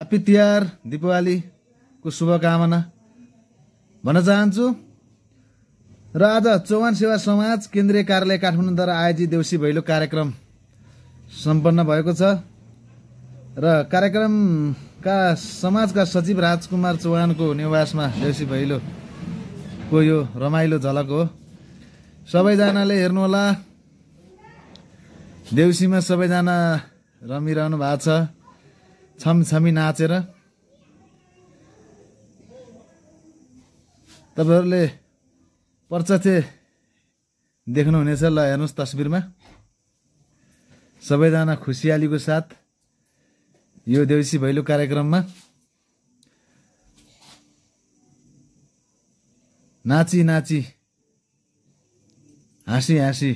Happy Tihar दीपावलीको शुभकामना भन्न चाहन्छु। र आज चौहान सेवा समाज केन्द्रीय कार्यालय काठमाडौँद्वारा आयोजित देउसी भैलो कार्यक्रम सम्पन्न भएको छ र कार्यक्रमका समाजका सचिव राजकुमार चौहानको निवासमा देउसी भैलोको यो रमाइलो झलक हो। सबैजनाले हेर्नुहोला। देउसीमा सबैजना रमिरहनु भएको छ, छमछमी नाचेर। तपाईहरुले प्रत्यक्ष देख्नुहुनेछ। ल हेर्नुहोस् तस्बिरमा सबैजना खुसियालीको साथ यो देउसी भैलो कार्यक्रममा नाची नाची हाँसी हाँसी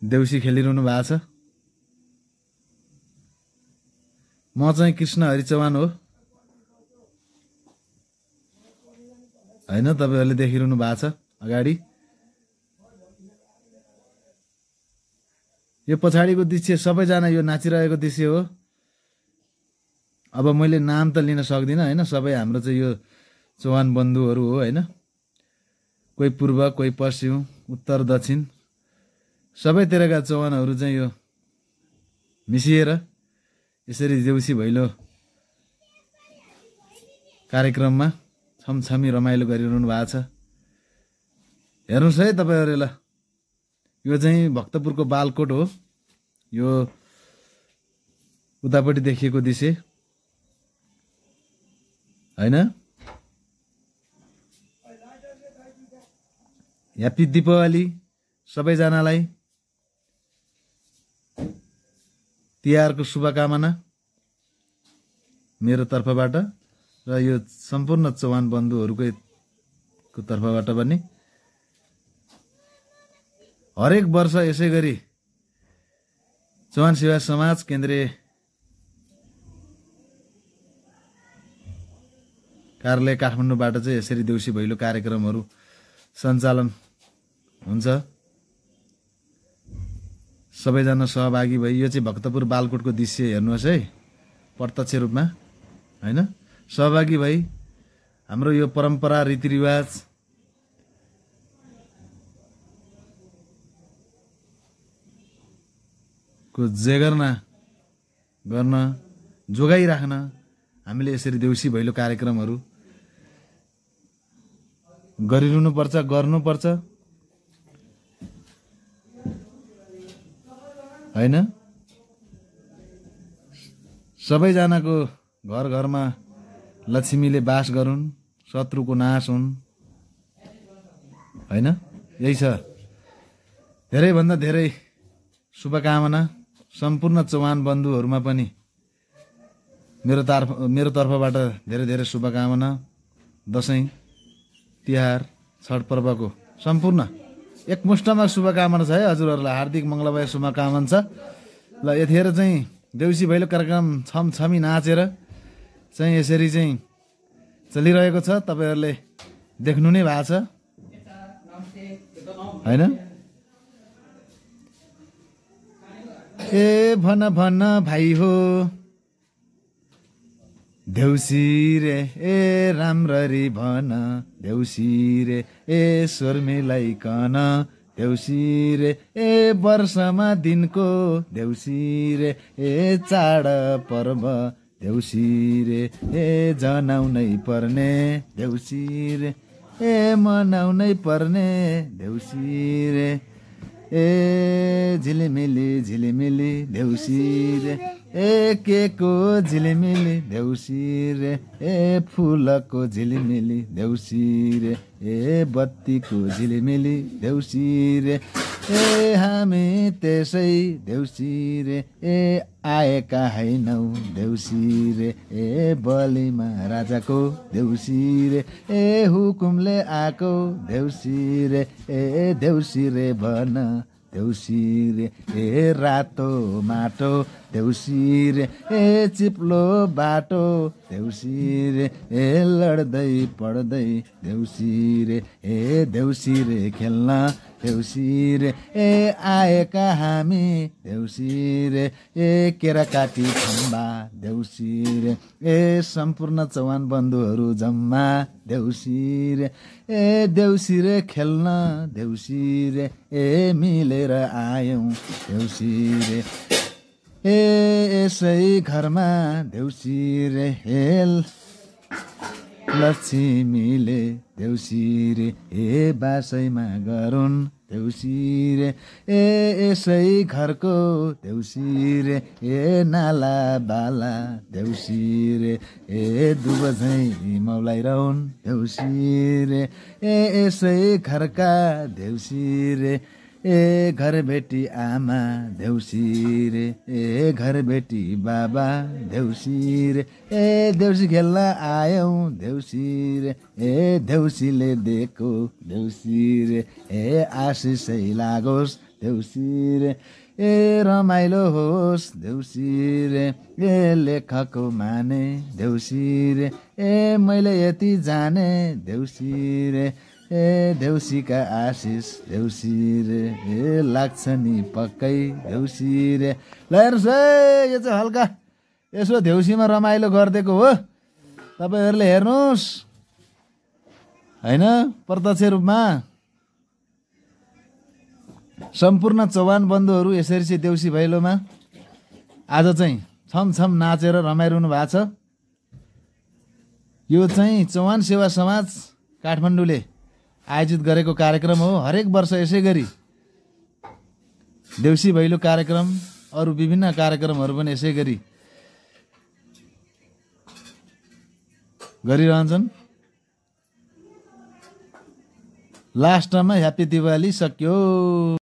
देउसी खेलिरहनु भएको छ। म चाहिँ कृष्ण हरि चौहान हो हैन, तपाईहरुले देखिरहनु भएको छ अगाडि। यो पछाडिको दृश्य सबैजना यो नाचिरहेको दृश्य हो। अब मैले नाम त लिन सक्दिनँ हैन, सबै हाम्रो चाहिँ यो चौहान बन्धुहरू हो हैन। कोही पूर्व, कोही पश्चिम, उत्तर, दक्षिण सबैतिरका चौहानहरू चाहिँ यो मिसिएर यसरी देउसी भैलो कार्यक्रममा छमछमी रमाइलो गरिरहनु भएको छ। हेर्नुहोस् है तपाईहरुले। ल यो चाहिँ भक्तपुरको बालकोट हो। यो उतापट्टि देखिएको दृश्य हैन। ह्याप्पी दीपावली सबैजनालाई। तिहारको शुभकामना मेरो तर्फबाट र यो सम्पूर्ण चौहान बन्धुहरूको तर्फबाट पनि। हरेक वर्ष यसै गरी चौहान सेवा समाज केन्द्रीय कार्यालय काठमाडौँबाट चाहिँ यसरी देउसी भैलो कार्यक्रमहरू सञ्चालन हुन्छ। सबैजना सहभागी भई यो चाहिँ भक्तपुर बालकोटको दृश्य हेर्नुहोस् है प्रत्यक्ष रूपमा हैन। सहभागी भई हाम्रो यो परम्परा रीतिरिवाज को जेगर्ना गर्न जोगाइराख्न हामीले यसरी देउसी भैलो कार्यक्रमहरू गरिरहनुपर्छ, गर्नुपर्छ हैन। सबैजनाको घर घरमा लक्ष्मीले बास गरून्, शत्रुको नाश हुन् हैन। यही छ। धेरैभन्दा धेरै शुभकामना सम्पूर्ण चौहान बन्धुहरूमा पनि मेरो तर्फबाट धेरै धेरै शुभकामना। दशैं, तिहार, छठ पर्वको सम्पूर्ण एकमुष्टमा शुभकामना छ है हजुरहरूलाई। हार्दिक मङ्गलमय शुभकामना छ। ल यतिखेर चाहिँ देउसी भैलो कार्यक्रम छमछमी नाचेर चाहिँ यसरी चाहिँ चलिरहेको छ। तपाईहरुले देख्नु नै भएको छ हैन। ए भन भन भाइ हो देउसी रे, ए राम्ररी भन देउसी रे, ए स्वर मिलाइकन देउसी रे, ए वर्षमा दिनको देउसी रे, ए चाड पर्व देउसी रे, ए जनाउनै पर्ने देउसी रे, ए मनाउनै पर्ने देउसी रे, ए झिलिमिली झिलिमिली देउसी रे, ए केको झिलिमिली देउसी रे, ए फुलको झिलिमिली देउसी रे, ए बत्तीको झिलिमिली देउसी रे, ए हामी त्यसै देउसी रे, ए आएका हैनौ देउसी रे, ए बलिमा राजाको देउसी रे, ए हुकुमले आएको देउसी रे, ए देउसी रे भन देउसी रे, ए रातो माटो देउसी रे ए चिप्लो बाटो देउसी रे ए लड्दै पढ्दै देउसी रे ए देउसी रे खेल्न देउसी रे ए आएका हामी देउसी रे ए केराकाटी खम्बा देउसी रे ए सम्पूर्ण चौहान बन्धुहरू जम्मा देउसी रे ए देउसी रे खेल्न देउसी रे ए मिलेर आयौँ देउसी रे ए यसै घरमा देउसी रे हेल लक्ष्मीले देउसी रे ए बासैमा गरुन् देउसी रे ए यसै घरको देउसी रे ए नाला बाला देउसी रे ए दुबझै मौलाइरहन् देउसी रे ए यसै घरका देउसी रे ए घर बेटी आमा देउसी रे ए घर बेटी बाबा देउसी रे ए देउसी खेल्न आयौँ देउसी रे ए देउसीले दिएको देउसी रे ए आशिषै लागोस् देउसी रे ए रमाइलो होस् देउसी रे ए लेखको माने देउसी रे ए मैले यति जाने देउसी रे ए देउसीका आशिष देउसी रे ए लाग्छ नि पक्कै देउसी रे ल हेर्नुहोस् है यो चाहिँ हल्का यसो देउसीमा रमाइलो गरिदिएको हो तपाईँहरूले हेर्नुहोस् होइन प्रत्यक्ष रूपमा सम्पूर्ण चौहान बन्धुहरू यसरी चाहिँ देउसी भैलोमा आज चाहिँ छमछम नाचेर रमाइरहनु भएको छ। यो चाहिँ चौहान सेवा समाज काठमाडौँले आयोजित गरेको कार्यक्रम हो। हरेक वर्ष यसै गरी देउसी भैलो कार्यक्रम अरू विभिन्न कार्यक्रमहरू पनि यसै गरी गरिरहन्छन्। लास्टमा ह्याप्पी दिवाली सक्यो।